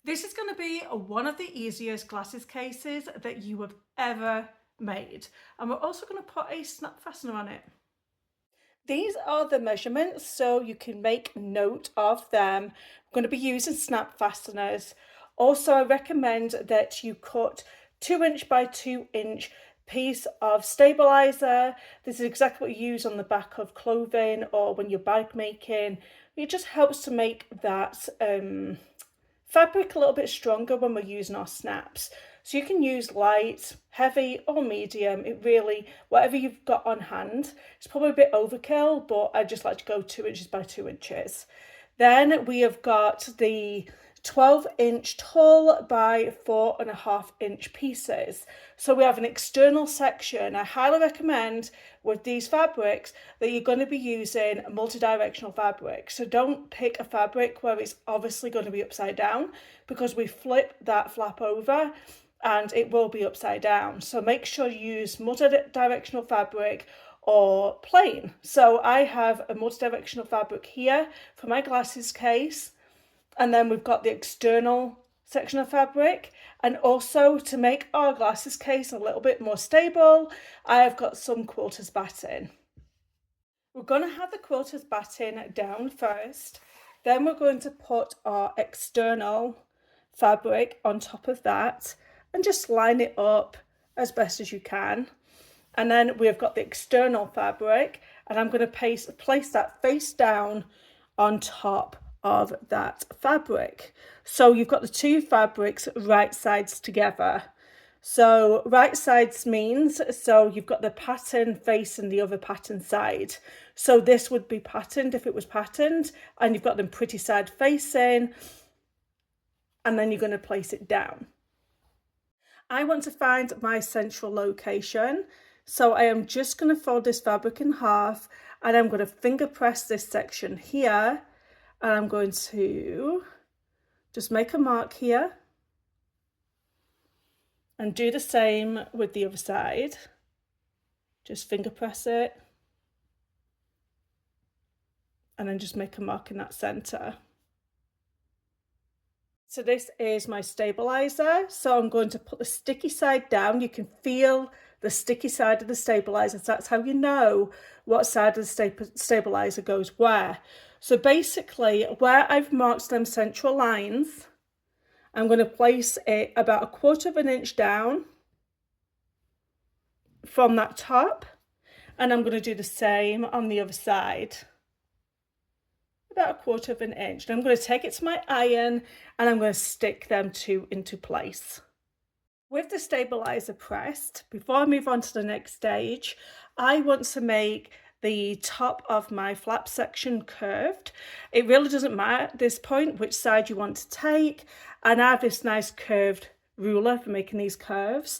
This is going to be one of the easiest glasses cases that you have ever made. And we're also going to put a snap fastener on it. These are the measurements, so you can make note of them. I'm going to be using snap fasteners. Also, I recommend that you cut 2" by 2" piece of stabilizer. This is exactly what you use on the back of clothing or when you're bag making. It just helps to make that fabric a little bit stronger when we're using our snaps. So you can use light, heavy or medium. It really, whatever you've got on hand. It's probably a bit overkill, but I just like to go 2" by 2". Then we have got the 12" tall by 4.5" pieces. So we have an external section. I highly recommend with these fabrics that you're going to be using multi-directional fabric. So don't pick a fabric where it's obviously going to be upside down, because we flip that flap over and it will be upside down. So make sure you use multi-directional fabric or plain. So I have a multi-directional fabric here for my glasses case, and then we've got the external section of fabric. And also, to make our glasses case a little bit more stable, I have got some quilters batting. We're going to have the quilters batting down first, then we're going to put our external fabric on top of that and just line it up as best as you can. And then we've got the external fabric, and I'm going to place that face down on top of that fabric. So you've got the two fabrics right sides together. So right sides means, so you've got the pattern facing the other pattern side. So this would be patterned if it was patterned, and you've got them pretty side facing, and then you're going to place it down. I want to find my central location, so I am just going to fold this fabric in half, and I'm going to finger press this section here, and I'm going to just make a mark here and do the same with the other side. Just finger press it and then just make a mark in that center. So this is my stabilizer. So I'm going to put the sticky side down. You can feel the sticky side of the stabilizer. So that's how you know what side of the stabilizer goes where. So basically, where I've marked them central lines, I'm going to place it about 1/4 inch down from that top, and I'm going to do the same on the other side, about 1/4 inch. And I'm going to take it to my iron and I'm going to stick them two into place. With the stabilizer pressed, before I move on to the next stage, I want to make the top of my flap section curved. It really doesn't matter at this point which side you want to take, and I have this nice curved ruler for making these curves.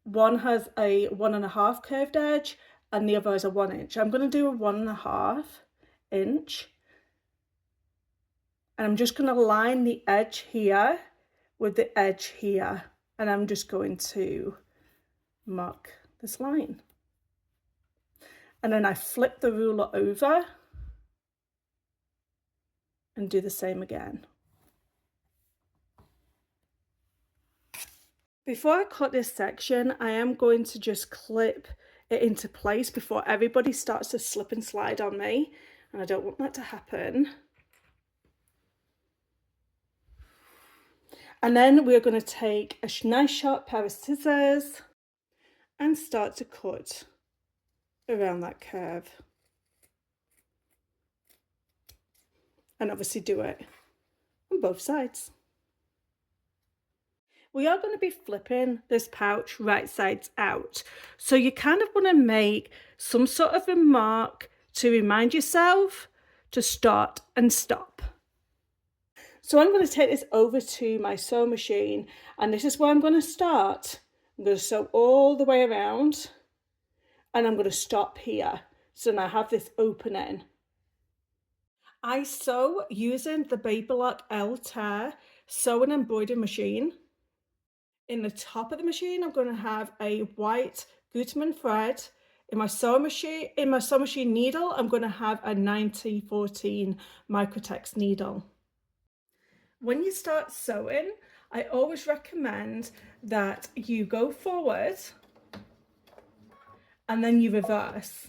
One has a 1.5 curved edge and the other is a 1 inch. I'm going to do a 1.5 inch, and I'm just going to line the edge here with the edge here, and I'm just going to mark this line. And then I flip the ruler over and do the same again. Before I cut this section, I am going to just clip it into place before everybody starts to slip and slide on me, and I don't want that to happen. And then we're going to take a nice sharp pair of scissors and start to cut around that curve. And obviously do it on both sides. We are going to be flipping this pouch right sides out. So you kind of want to make some sort of a mark to remind yourself to start and stop. So I'm going to take this over to my sewing machine, and this is where I'm going to start. I'm going to sew all the way around, and I'm going to stop here. So now I have this opening. I sew using the Babylock L-Tear sew and embroidery machine. In the top of the machine, I'm going to have a white Gutermann thread. In my sewing machine needle, I'm going to have a 9014 Microtex needle. When you start sewing, I always recommend that you go forward and then you reverse.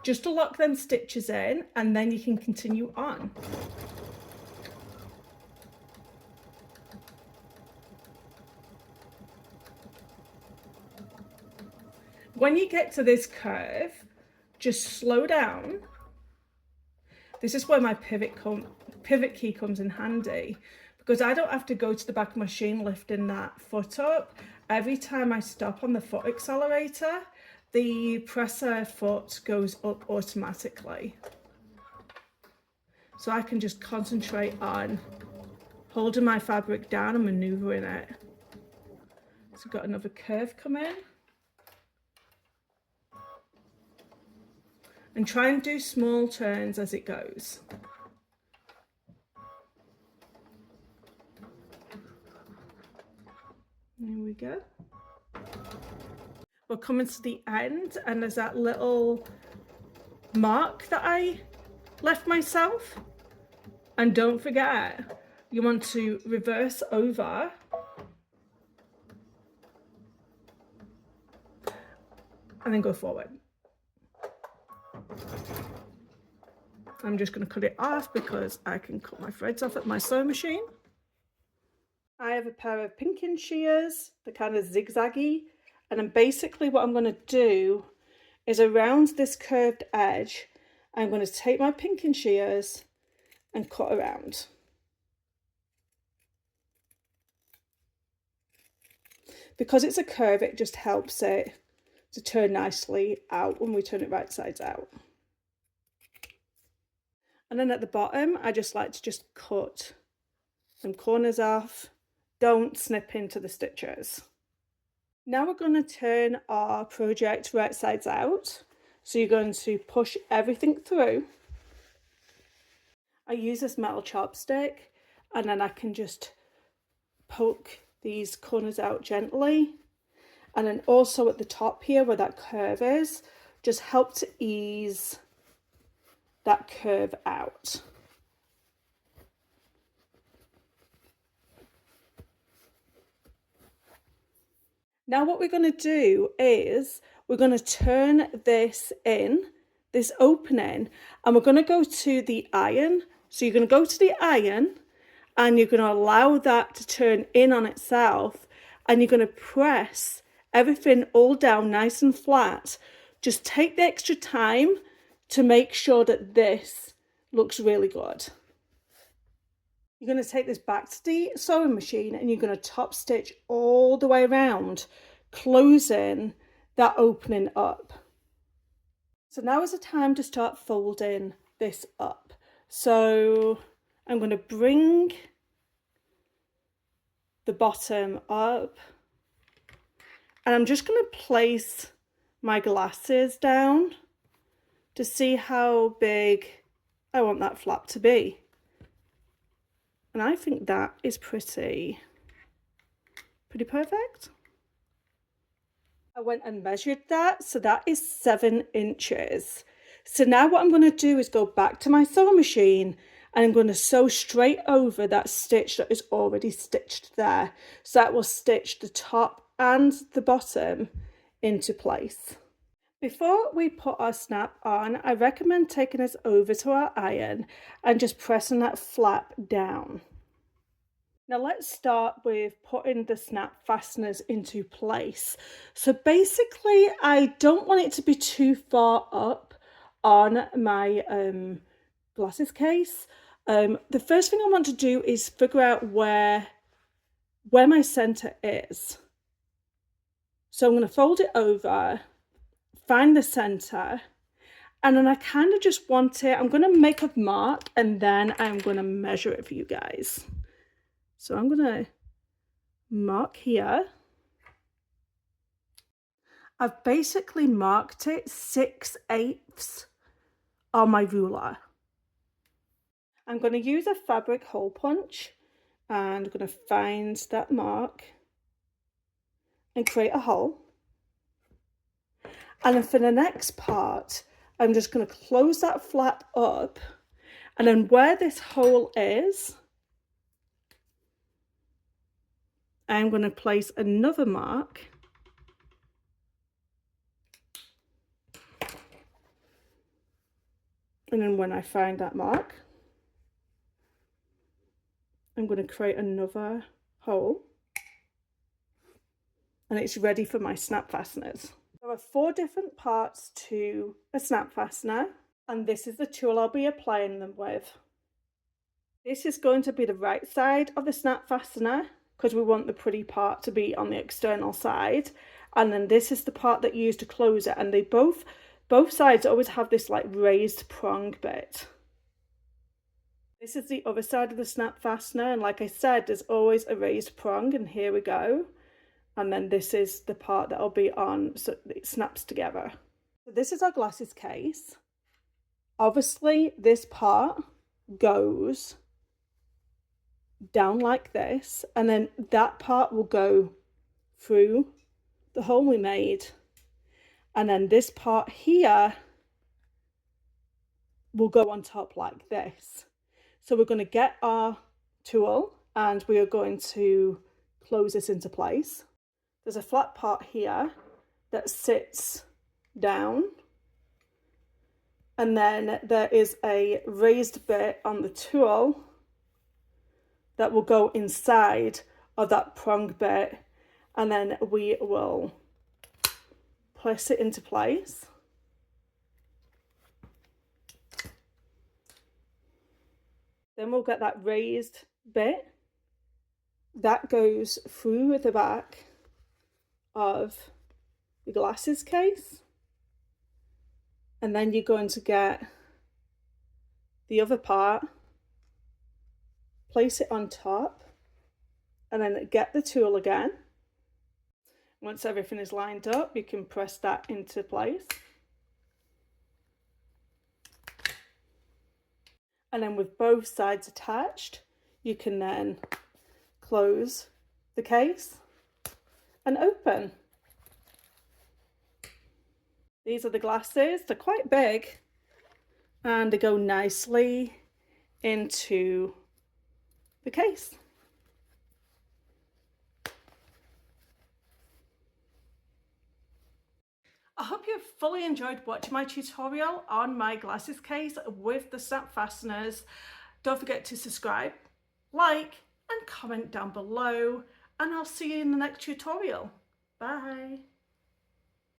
Just to lock them stitches in, and then you can continue on. When you get to this curve, just slow down. This is where my pivot key comes in handy, because I don't have to go to the back of my machine lifting that foot up. Every time I stop on the foot accelerator, the presser foot goes up automatically. So I can just concentrate on holding my fabric down and maneuvering it. So we've got another curve come in. And try and do small turns as it goes. There we go. We're coming to the end, and there's that little mark that I left myself. And don't forget, you want to reverse over and then go forward. I'm just going to cut it off because I can cut my threads off at my sewing machine. I have a pair of pinking shears, they're kind of zigzaggy, and then basically what I'm going to do is around this curved edge, I'm going to take my pinking shears and cut around. Because it's a curve, it just helps it to turn nicely out when we turn it right sides out. And then at the bottom, I just like to just cut some corners off. Don't snip into the stitches. Now we're going to turn our project right sides out. So you're going to push everything through. I use this metal chopstick, and then I can just poke these corners out gently. And then also at the top here where that curve is, just help to ease that curve out. Now what we're going to do is we're going to turn this in, this opening, and we're going to go to the iron. So you're going to go to the iron and you're going to allow that to turn in on itself, and you're going to press everything all down nice and flat. Just take the extra time to make sure that this looks really good. You're going to take this back to the sewing machine and you're going to top stitch all the way around, closing that opening up. So now is the time to start folding this up. So I'm going to bring the bottom up, and I'm just going to place my glasses down to see how big I want that flap to be. And I think that is pretty perfect. I went and measured that, so that is 7 inches. So now what I'm going to do is go back to my sewing machine and I'm going to sew straight over that stitch that is already stitched there. So that will stitch the top and the bottom into place. Before we put our snap on, I recommend taking this over to our iron and just pressing that flap down. Now let's start with putting the snap fasteners into place. So basically I don't want it to be too far up on my glasses case. The first thing I want to do is figure out where my center is. So I'm going to fold it over, find the center, and then I kind of just want it, I'm going to make a mark and then I'm going to measure it for you guys. So I'm going to mark here. I've basically marked it 6/8 on my ruler. I'm going to use a fabric hole punch and I'm going to find that mark and create a hole. And then for the next part, I'm just going to close that flap up And then where this hole is, I'm going to place another mark. And then when I find that mark, I'm going to create another hole. And it's ready for my snap fasteners. There are 4 different parts to a snap fastener, and this is the tool I'll be applying them with. This is going to be the right side of the snap fastener because we want the pretty part to be on the external side, and then this is the part that you use to close it, and they both sides always have this like raised prong bit. This is the other side of the snap fastener, and like I said, there's always a raised prong, and here we go. And then this is the part that'll be on, so it snaps together. So this is our glasses case. Obviously, this part goes down like this, and then that part will go through the hole we made. And then this part here will go on top like this. So we're going to get our tool and we are going to close this into place. There's a flat part here that sits down, and then there is a raised bit on the tool that will go inside of that prong bit, and then we will press it into place. Then we'll get that raised bit that goes through the back of the glasses case, and then you're going to get the other part, place it on top, and then get the tool again. Once everything is lined up, you can press that into place. And then with both sides attached, you can then close the case and open. These are the glasses. They're quite big and they go nicely into the case. I hope you've fully enjoyed watching my tutorial on my glasses case with the snap fasteners. Don't forget to subscribe, like, and comment down below, and I'll see you in the next tutorial. Bye.